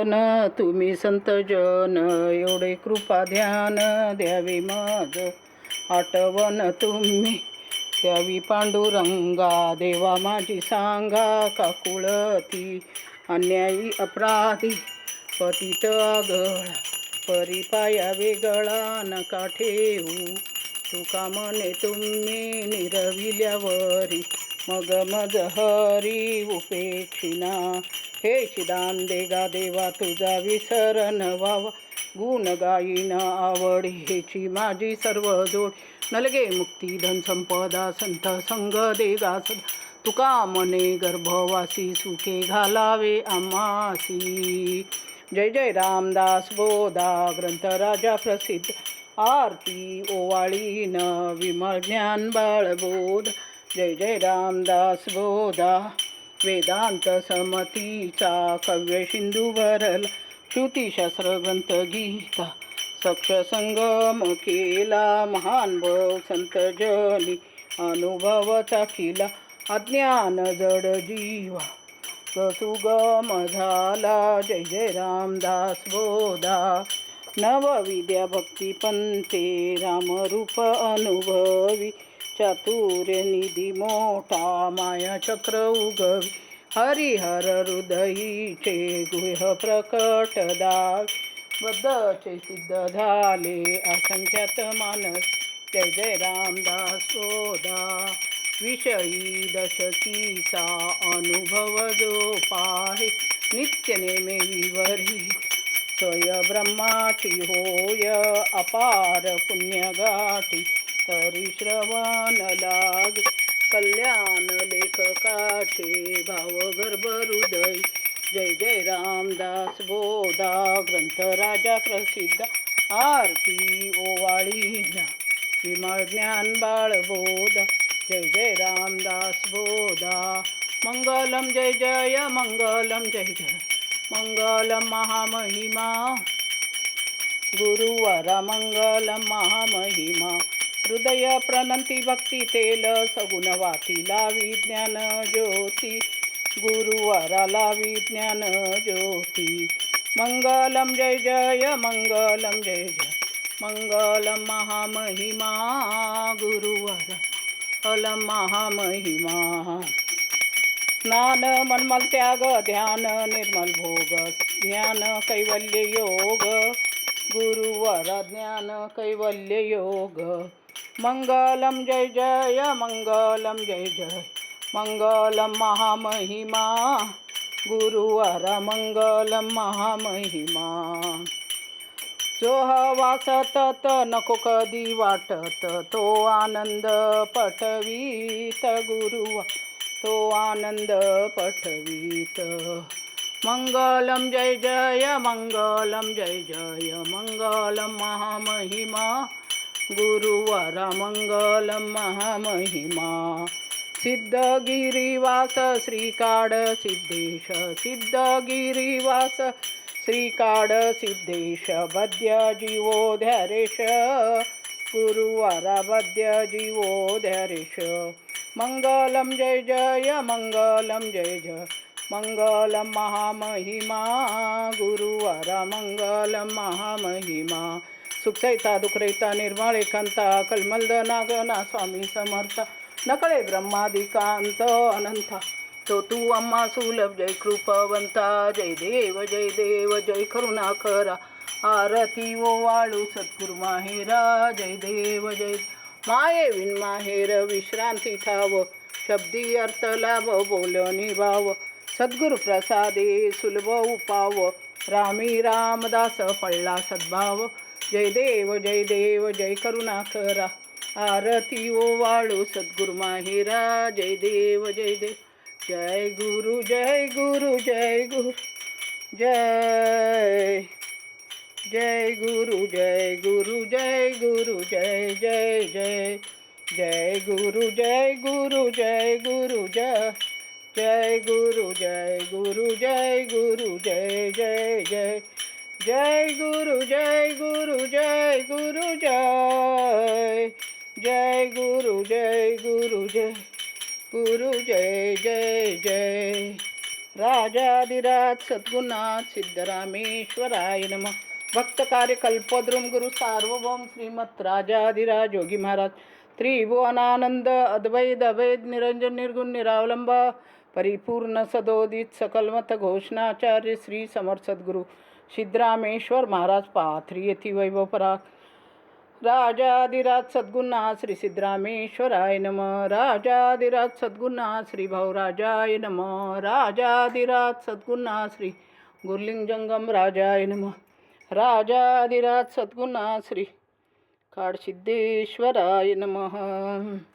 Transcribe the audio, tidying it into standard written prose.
आठवण तुम्ही संत जन, एवढे कृपा ध्यान द्यावे मज. आठवण तुम्ही द्यावी पांडुरंगा, देवा माझी सांगा का कुळती. अन्यायी अपराधी पतित आगळा, परिपाया वेगळा नका ठेवू. तुका म्हणे तुम्ही निरविल्यावरी, मग मज हरी उपेक्षिना. हे शिदान देगा देवा तुझा विसरण व्हावा, गुण गायीन आवड हेची माझी सर्व जोड. नलगे मुक्ती धन संपदा संत संग देगा सदा, तुका मने गर्भवासी सुखे घालावे आम्हासी. जय जय रामदास बोधा ग्रंथ राजा प्रसिद्ध, आरती ओवाळीन विमल ज्ञान बाळबोध. जय जय रामदास बोधा वेदांत समतीचा काव्य सिंधू भरला, श्रुतीशास्त्र ग्रंथ गीता सक्ष संगम केला. महान भव संत जनी अनुभवाचा किला, अज्ञान जड जीवा सुगम झाला. जय जय रामदास बोधा नवविद्या भक्ती पंते, रामरूप अनुभवी. चातुर्य निधी मोठा माया चक्र उगवी, हरिहर हृदयीचे गुह्य प्रकट दाव. बद्धचे सिद्ध झाले असंख्यात मानस. जय जय रामदास बोधा विषयी दशकीचा अनुभव जो पाहे, नित्य नेमे विवरित स्वय ब्रह्माची होय. अपार पुण्यगाठी तरी श्रवण लाग, कल्याण लेखकाचे भावगर्भ हृदय. जय जय रामदास बोधा ग्रंथ राजा प्रसिद्ध, आरती ओवाळीना विमल ज्ञान बाळबोध. जय जय रामदास बोधा मंगलम जय जय मंगलम जय जय मंगलम महामहिमा. गुरुवारा मंगलम महामहिमा, हृदय प्रणंती भक्ती तेल सगुण वातीला विज्ञान ज्योती. गुरुवाराला विज्ञान ज्योती. मंगलम जय जय मंगलम जय जय मंगलम महामहिमा. गुरुवारा अलम महामहिमा. स्नान मनमल त्याग ध्यान निर्मल भोग, ज्ञान कैवल्य योग. गुरुवार ज्ञान कैवल्य योग. मंगलम जय जय मंगलम जय जय मंगलम महामहिमा. गुरुवार मंगलम महामहिमा. जो हवा सतत नको कधी वाटत, तो आनंद पटवीत. गुरुवार तो आनंद पटवीत. मंगलम जय जय मंगलम जय जय मंगलम महामहिमा. गुरुवार मंगलम महामहिमा. सिद्धगिरीवास श्रीकाड सिद्धेश, सिद्धगिरीवास श्रीकाड सिद्धेश. बद्य जीवोध्यारेश, गुरुवारा बद्य जीवोध्यारेश. मंगलम जय जय मंगलम जय जय मंगलम महामहिमा. गुरुवारा मंगलम महामहिमा. सुखसहिता दुखरहिता निर्मळ एकांता, कलमलदना गणा स्वामी समर्थ. नकळे ब्रह्मादिकांत अनंता, तो तू अम्मा सुलभ. जय कृपवंता जय देव जय करुणाकरा. आरती ओवाळू सद्गुरु माहेरा. जय देव माये विन माहेर विश्रांती ठाव, शब्दी अर्थ लाभ बोलणी भाव. सद्गुरु प्रसादे सुलभ उपाव, रामी रामदास फळला सद्भाव. जय देव जय करुणाकरा. आरती ओवाळू सद्गुरु माहेरा. जय देव जय गुरु जय गुरु जय गुरु जय जय गुरु जय गुरु जय गुरु जय जय जय जय गुरु जय गुरु जय गुरु जय जय गुरु जय गुरु जय गुरु जय जय जय जय गुरु जय गुरु जय गुरु जय जय गुरु जय गुरु जय गुरु जय जय जय राजाधिराज सद्गुणाथ सिद्धरामेश्वराय नमः. भक्त कार्य कल्पद्रुम गुरु सार्वभौम श्रीमत राजाधिराज योगी महाराज त्रिभुवनानंद अद्वैत अभेद निरंजन निर्गुण निरावलंब परिपूर्ण सदोदित सकलमत घोषणाचार्य श्री समर्थ सद्गुरु सिद्धरामेश्वर महाराज पाथरी येथी वैभव पराग. राजाधिराज सद्गुणाथ श्री सिद्धरामेश्वराय नमः. राजाधिराज सद्गुणाथ श्री भाऊराजाय नमः. राजाधिराज सद्गुणाथ श्री गुरुलिंग जंगम राजाय नमः. राजाधिराज सद्गुणाथ श्री काळसिद्धेश्वराय नमः.